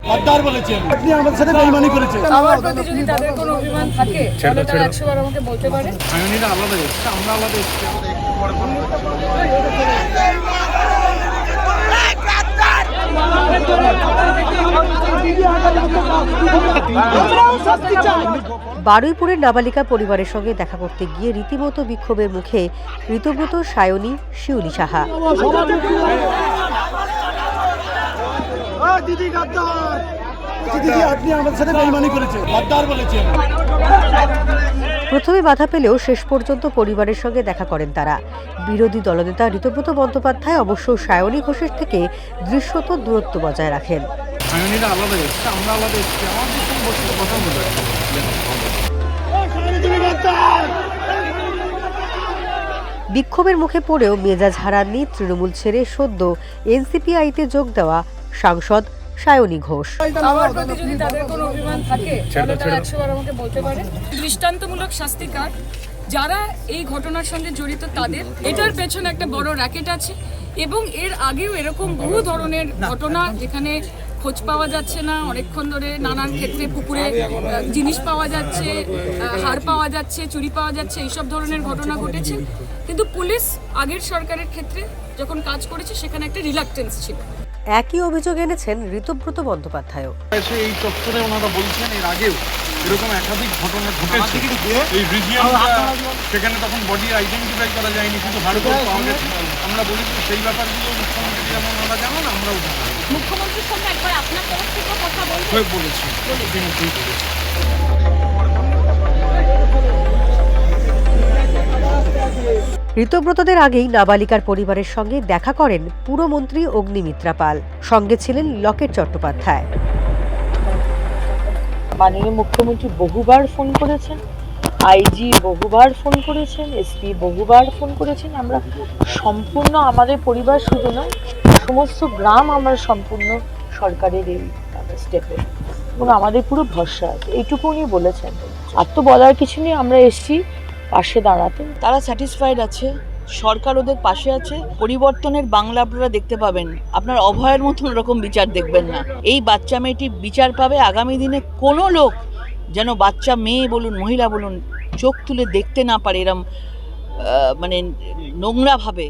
গদ্দার বলেছেন, আপনি আমাদের সাথে বেঈমানি করেছেন। আমার প্রতি যদি তাদের কোনো অভিমান থাকে তাহলে তারা 100 বার আমাকে বলতে পারে। আইনটা আলাদা হচ্ছে, আমরা আলাদা হচ্ছে। বারুইপুরের নাবালিকা পরিবারের সঙ্গে দেখা করতে গিয়ে রীতিমতো বিক্ষোভের মুখে ঋতব্রত, সায়নী, শিউলি সাহা। আপনি আমাদের সাথে বেঈমানি করেছেন, গদ্দার বলেছেন। প্রথমে বাধা পেলেও শেষ পর্যন্ত পরিবারের সঙ্গে দেখা করেন তারা। বিরোধী দলনেতা ঋতব্রত বন্দ্যোপাধ্যায় অবশ্য সায়নী ঘোষের থেকে দৃশ্যত দূরত্ব বজায় রাখেন। আইনটা আলাদা হচ্ছে, আমরা আলাদা হচ্ছে। আমাদের সঙ্গে বসে কথা বলতে বিক্ষোভের মুখে পড়েও মেজাজ হারাননি তৃণমূল ছেড়ে সদ্য এনসিপিআইতে যোগ দেওয়া সাংসদ সায়নী ঘোষ। আমার প্রতি যদি তাদের কোনো অভিমান থাকে তাহলে তারা 100 বার আমাকে বলতে পারে। দৃষ্টান্তমূলক শাস্তি কার যারা এই ঘটনার সঙ্গে জড়িত তাদের, এটার পেছনে একটা বড় র্যাকেট আছে এবং এর আগেও এরকম বহু ধরনের ঘটনা যেখানে খোঁজ পাওয়া যাচ্ছে না, অনেকক্ষণ ধরে নানান ক্ষেত্রে পুকুরে জিনিস পাওয়া যাচ্ছে, হাড় পাওয়া যাচ্ছে, চুরি পাওয়া যাচ্ছে, এইসব ধরনের ঘটনা ঘটেছে। কিন্তু পুলিশ আগের সরকারের ক্ষেত্রে যখন কাজ করেছে সেখানে একটা রিলাক্টেন্স ছিল। একই অভিযোগ এনেছেন ঋতব্রত বন্দ্যোপাধ্যায়ও। এই চত্বরে ওনারা বলছেন এর আগেও এরকম একাধিক ঘটনা ঘটেছে এই রিজিয়নটা, সেখানে তখন বডি আইডেন্টিফাই করা যায়নি, শুধু হাড়গোড় পাওয়া গেছে। আমরা বলেছি সেই ব্যাপারগুলো মুখ্যমন্ত্রী যেমন ওনারা জানেন, আমরাও জানি। মুখ্যমন্ত্রীর সঙ্গে একবার আপনার তরফ থেকে কথা বলেছি। ঋতব্রতদের আগেই নাবালিকার পরিবারের সঙ্গে দেখা করেন পুরমন্ত্রী অগ্নিমিত্রা পাল, সঙ্গে ছিলেন লকেট চট্টোপাধ্যায়। মাননীয় মুখ্যমন্ত্রী বহুবার ফোন করেছেন, আইজি বহুবার ফোন করেছেন, এসপি বহুবার ফোন করেছেন। আমরা সম্পূর্ণ, আমাদের পরিবার শুধু নয়, সমস্ত গ্রাম আমরা সম্পূর্ণ সরকারের এই স্টেপে, এবং আমাদের পুরো ভরসা আছে। এইটুকু উনি বলেছেন, আর তো বলার কিছু নেই। আমরা এসছি পাশে দাঁড়াতে। তারা স্যাটিসফাইড আছে, সরকার ওদের পাশে আছে। পরিবর্তনের বাংলা আপনারা দেখতে পাবেন, আপনার অভয়ের মতন রকম বিচার দেখবেন না। এই বাচ্চা মেয়েটি বিচার পাবে। আগামী দিনে কোনো লোক যেন বাচ্চা মেয়ে বলুন, মহিলা বলুন, চোখ তুলে দেখতে না পারে এরম মানে নোংরাভাবে,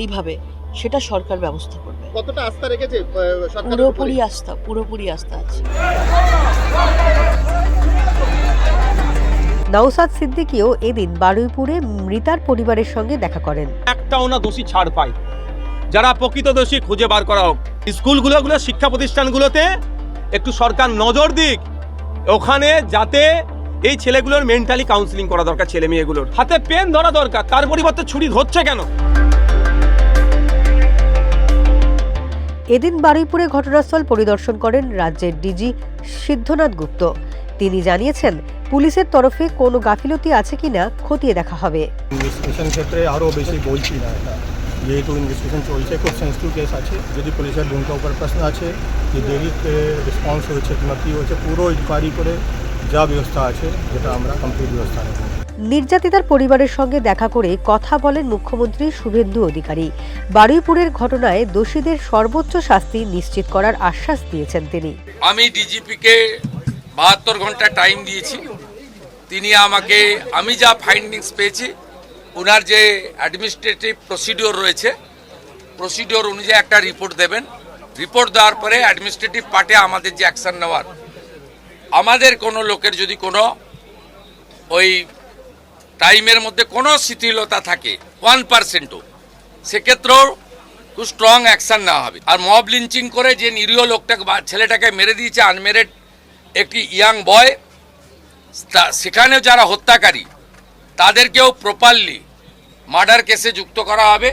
এইভাবে, সেটা সরকার ব্যবস্থা করবে। কতটা আস্থা রেখেছে? পুরোপুরি আস্থা আছে। নওসাদ সিদ্দিকীও এদিন বারুইপুরে মৃতার পরিবারের সঙ্গে দেখা করেন। একটাও না দোষী ছাড় পায়, যারা প্রকৃত দোষী খুঁজে বার করা হোক। স্কুলগুলো, শিক্ষা প্রতিষ্ঠানগুলোতে একটু সরকার নজর দিক, ওখানে যাতে এই ছেলেগুলোর মেন্টালি কাউন্সিলিং করা দরকার। ছেলে মেয়েগুলোর হাতে পেন ধরা দরকার, তার পরিবর্তে ছুরি ধরছে কেন? এদিন বারুইপুরে ঘটনাস্থল পরিদর্শন করেন রাজ্যের ডিজি সিদ্ধনাথ গুপ্ত। তিনি জানিয়েছেন, পুলিশের তরফে কোনো গাফিলতি আছে কিনা খতিয়ে দেখা হবে। ইনভেস্টিগেশন ক্ষেত্রে আরও বেশি বলছি না, এটা যেহেতু ইনভেস্টিগেশন চলছে, খুব সেন্সিটিভ কেস আছে। যদি পুলিশের ভূমিকা উপর প্রশ্ন আছে যে দেরিতে রেসপন্স হয়েছে কিংবা কী হয়েছে, পুরো ইনকোয়ারি করে যা ব্যবস্থা আছে, যেটা আমরা কমপ্লিট ব্যবস্থা নেব। নির্যাতিতার পরিবারের সঙ্গে দেখা করে কথা বলেন মুখ্যমন্ত্রী শুভেন্দু অধিকারী। বারুইপুরের ঘটনায় দোষীদের সর্বোচ্চ শাস্তি নিশ্চিত করার আশ্বাস দিয়েছেন তিনি। আমি ডিজিপিকে 72 ঘন্টা টাইম দিয়েছি। তিনি আমাকে, আমি যা ফাইন্ডিংস পেয়েছি, ওনার যে অ্যাডমিনিস্ট্রেটিভ প্রসিডিওর রয়েছে, প্রসিডিওর অনুযায়ী একটা রিপোর্ট দেবেন। রিপোর্ট দেওয়ার পরে অ্যাডমিনিস্ট্রেটিভ পার্টে আমাদের যে অ্যাকশন নেওয়ার, আমাদের কোনো লোকের যদি কোনো ওই টাইমের মধ্যে কোনো শিথিলতা থাকে 1%ও, সেক্ষেত্রেও খুব স্ট্রং অ্যাকশন নেওয়া হবে। আর মব লিঞ্চিং করে যে নিরীহ লোকটাকে, ছেলেটাকে মেরে দিয়েছে, আনমেরিড একটি ইয়াং বয়, সেখানেও যারা হত্যাকারী তাদেরকেও প্রপারলি মার্ডার কেসে যুক্ত করা হবে।